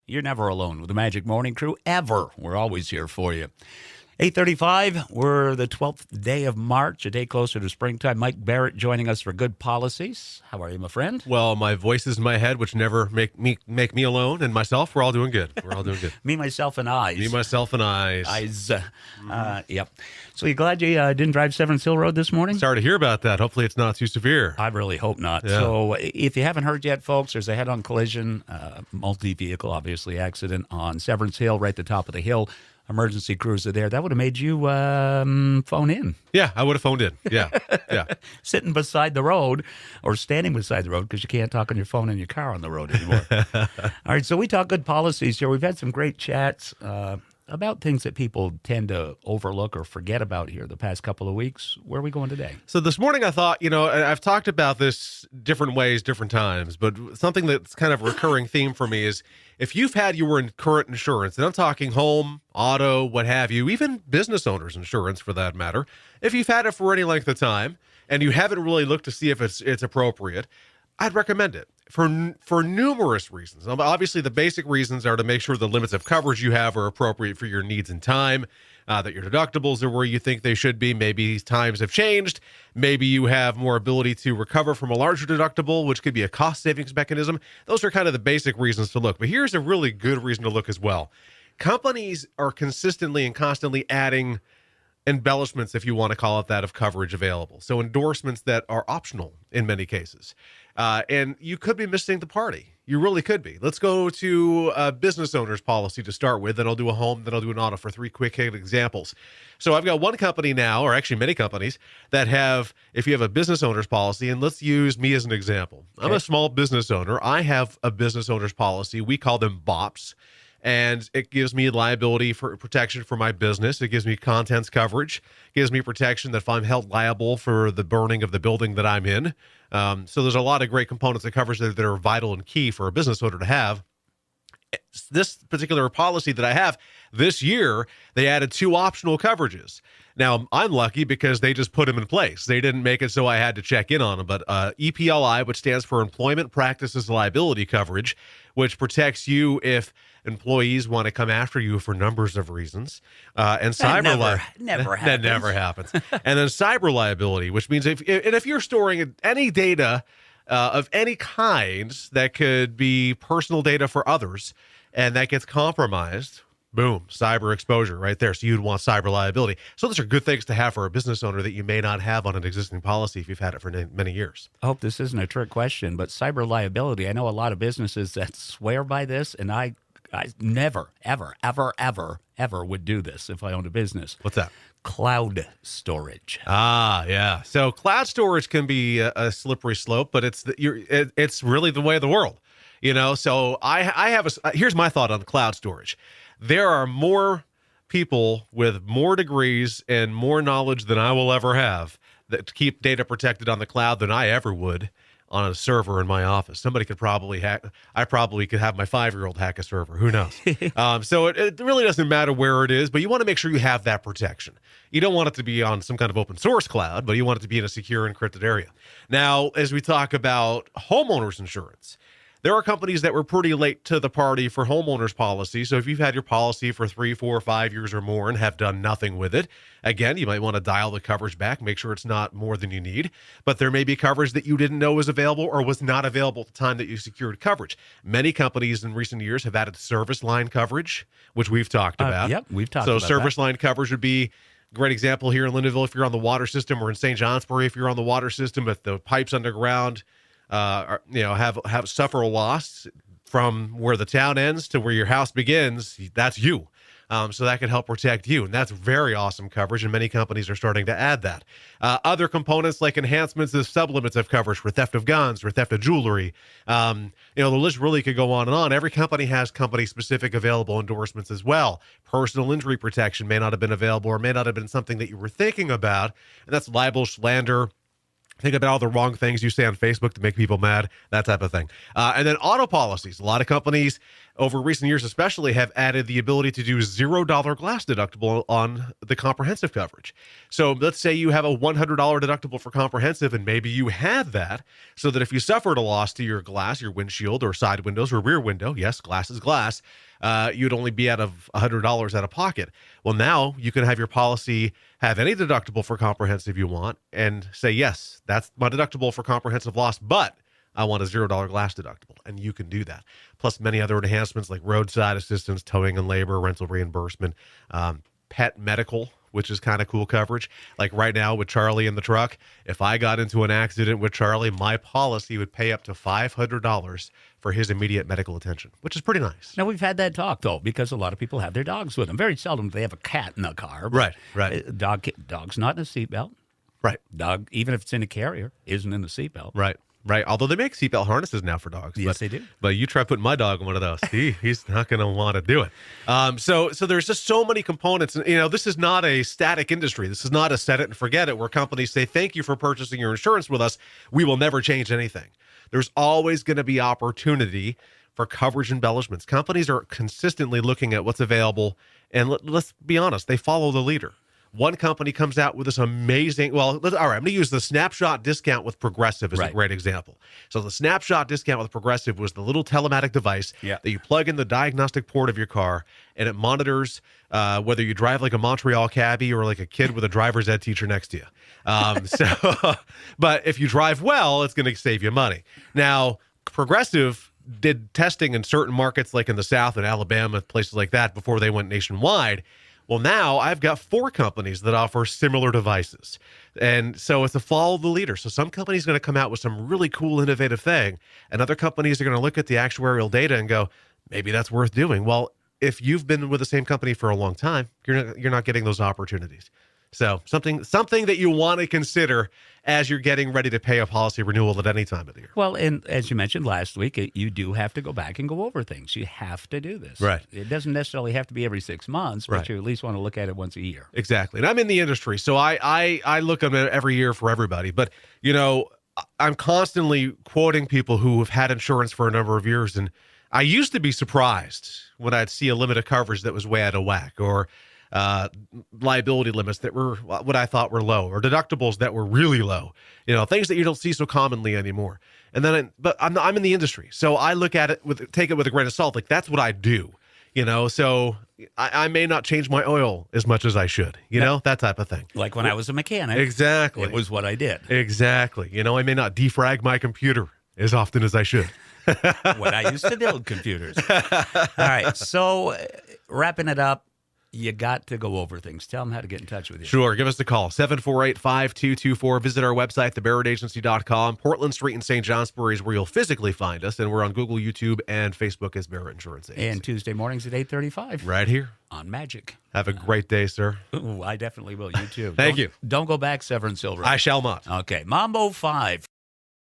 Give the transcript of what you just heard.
You're never alone with the Magic Morning Crew, ever. We're always here for you. 8:35, we're the 12th day of March, a day closer to springtime. Mike Barrett joining us for Good Policies. How are you, my friend? Well, my voice is in my head, which never make me alone, and myself, we're all doing good. We're all doing good. Me, myself, and eyes. Me, myself, and eyes. Yep. So you glad you didn't drive Severance Hill Road this morning? Sorry to hear about that. Hopefully it's not too severe. I really hope not. Yeah. So if you haven't heard yet, folks, there's a head-on collision, multi-vehicle, obviously, accident on Severance Hill, right at the top of the hill. Emergency crews are there. That would have made you phone in. Yeah, I would have phoned in. Yeah. Sitting beside the road or standing beside the road because you can't talk on your phone in your car on the road anymore. All right, so we talk good policies here. We've had some great chats about things that people tend to overlook or forget about here the past couple of weeks. Where are we going today? So this morning I thought, I've talked about this different ways, different times, but something that's kind of a recurring theme for me is if you've had your current insurance, and I'm talking home, auto, what have you, even business owners insurance for that matter, if you've had it for any length of time and you haven't really looked to see if it's appropriate, I'd recommend it for numerous reasons. Obviously, the basic reasons are to make sure the limits of coverage you have are appropriate for your needs and time, that your deductibles are where you think they should be. Maybe times have changed. Maybe you have more ability to recover from a larger deductible, which could be a cost savings mechanism. Those are kind of the basic reasons to look. But here's a really good reason to look as well. Companies are consistently and constantly adding embellishments, if you want to call it that, of coverage available. So endorsements that are optional in many cases. And you could be missing the party. You really could be. Let's go to a business owner's policy to start with, then I'll do a home, then I'll do an auto for three quick hit examples. So I've got one company now, or actually many companies, that have, if you have a business owner's policy, and let's use me as an example. Okay. I'm a small business owner. I have a business owner's policy. We call them BOPs. And it gives me liability for protection for my business. It gives me contents coverage. It gives me protection that if I'm held liable for the burning of the building that I'm in. So there's a lot of great components of coverage that are vital and key for a business owner to have. This particular policy that I have this year, they added 2 optional coverages. Now, I'm lucky because they just put them in place. They didn't make it so I had to check in on them. But EPLI, which stands for Employment Practices Liability Coverage, which protects you if employees want to come after you for numbers of reasons. And cyber never happens. That never happens. And then cyber liability, which means if you're storing any data of any kind that could be personal data for others, and that gets compromised, boom, cyber exposure right there. So you'd want cyber liability. So those are good things to have for a business owner that you may not have on an existing policy if you've had it for many years. I hope this isn't a trick question, but cyber liability, I know a lot of businesses that swear by this, and I never, ever, ever, ever, ever would do this if I owned a business. What's that? Cloud storage. Ah, yeah. So cloud storage can be a slippery slope, but it's really the way of the world. So here's my thought on cloud storage. There are more people with more degrees and more knowledge than I will ever have that keep data protected on the cloud than I ever would on a server in my office. Somebody could probably hack. I probably could have my 5-year-old hack a server. Who knows? So it really doesn't matter where it is, but you want to make sure you have that protection. You don't want it to be on some kind of open source cloud, but you want it to be in a secure, encrypted area. Now, as we talk about homeowners insurance, there are companies that were pretty late to the party for homeowners policy. So if you've had your policy for 3, 4, 5 years or more and have done nothing with it, again, you might want to dial the coverage back, make sure it's not more than you need. But there may be coverage that you didn't know was available or was not available at the time that you secured coverage. Many companies in recent years have added service line coverage, which we've talked about. Yep, we've talked about that. So service line coverage would be a great example here in Lindenville if you're on the water system, or in St. Johnsbury if you're on the water system, if the pipes underground have suffer a loss from where the town ends to where your house begins, that's you. So that can help protect you. And that's very awesome coverage, and many companies are starting to add that. Other components like enhancements is sublimits of coverage for theft of guns or theft of jewelry. The list really could go on and on. Every company has company-specific available endorsements as well. Personal injury protection may not have been available or may not have been something that you were thinking about, and that's libel, slander, Think about all the wrong things you say on Facebook to make people mad, that type of thing. And then auto policies. A lot of companies over recent years especially have added the ability to do $0 glass deductible on the comprehensive coverage. So let's say you have a $100 deductible for comprehensive, and maybe you had that so that if you suffered a loss to your glass, your windshield or side windows or rear window, yes, glass is glass, you'd only be out of $100 out of pocket. Well, now you can have your policy have any deductible for comprehensive you want and say, yes, that's my deductible for comprehensive loss, but I want a $0 glass deductible. And you can do that. Plus many other enhancements like roadside assistance, towing and labor, rental reimbursement, pet medical, which is kind of cool coverage. Like right now with Charlie in the truck, if I got into an accident with Charlie, my policy would pay up to $500 for his immediate medical attention, which is pretty nice. Now, we've had that talk, though, because a lot of people have their dogs with them. Very seldom do they have a cat in the car. Right, right. Dog's not in a seatbelt. Right. Dog, even if it's in a carrier, isn't in the seatbelt. Right. Right. Although they make seatbelt harnesses now for dogs. Yes, they do. But you try putting my dog in one of those. He's not going to want to do it. So there's just so many components. And, this is not a static industry. This is not a set it and forget it where companies say, thank you for purchasing your insurance with us. We will never change anything. There's always going to be opportunity for coverage embellishments. Companies are consistently looking at what's available. And let's be honest, they follow the leader. One company comes out with this amazing, all right, I'm going to use the snapshot discount with Progressive as a great example. So the snapshot discount with Progressive was the little telematic device that you plug in the diagnostic port of your car, and it monitors whether you drive like a Montreal cabbie or like a kid with a driver's ed teacher next to you. But if you drive well, it's going to save you money. Now, Progressive did testing in certain markets like in the South and Alabama, places like that, before they went nationwide. Well, now I've got 4 companies that offer similar devices. And so it's a follow the leader. So some companies are going to come out with some really cool, innovative thing, and other companies are going to look at the actuarial data and go, maybe that's worth doing. Well, if you've been with the same company for a long time, you're not getting those opportunities. So something that you want to consider as you're getting ready to pay a policy renewal at any time of the year. Well, and as you mentioned last week, you do have to go back and go over things. You have to do this. Right. It doesn't necessarily have to be every 6 months, but you at least want to look at it once a year. Exactly. And I'm in the industry, so I look at it every year for everybody. But, I'm constantly quoting people who have had insurance for a number of years, and I used to be surprised when I'd see a limit of coverage that was way out of whack, or liability limits that were what I thought were low, or deductibles that were really low, things that you don't see so commonly anymore. And then, but I'm in the industry, so I look at it take it with a grain of salt. Like that's what I do, so I may not change my oil as much as I should, that type of thing. Like when I was a mechanic. Exactly. It was what I did. Exactly. I may not defrag my computer as often as I should. When I used to build computers. All right. So wrapping it up, you got to go over things. Tell them how to get in touch with you. Sure. Give us a call, 748-5224. Visit our website, thebarrettagency.com. Portland Street in St. Johnsbury is where you'll physically find us, and we're on Google, YouTube, and Facebook as Barrett Insurance Agency. And Tuesday mornings at 8:35. Right here. On Magic. Have a great day, sir. Ooh, I definitely will. You too. Thank you. Don't go back, Severin Silver. I shall not. Okay. Mambo 5.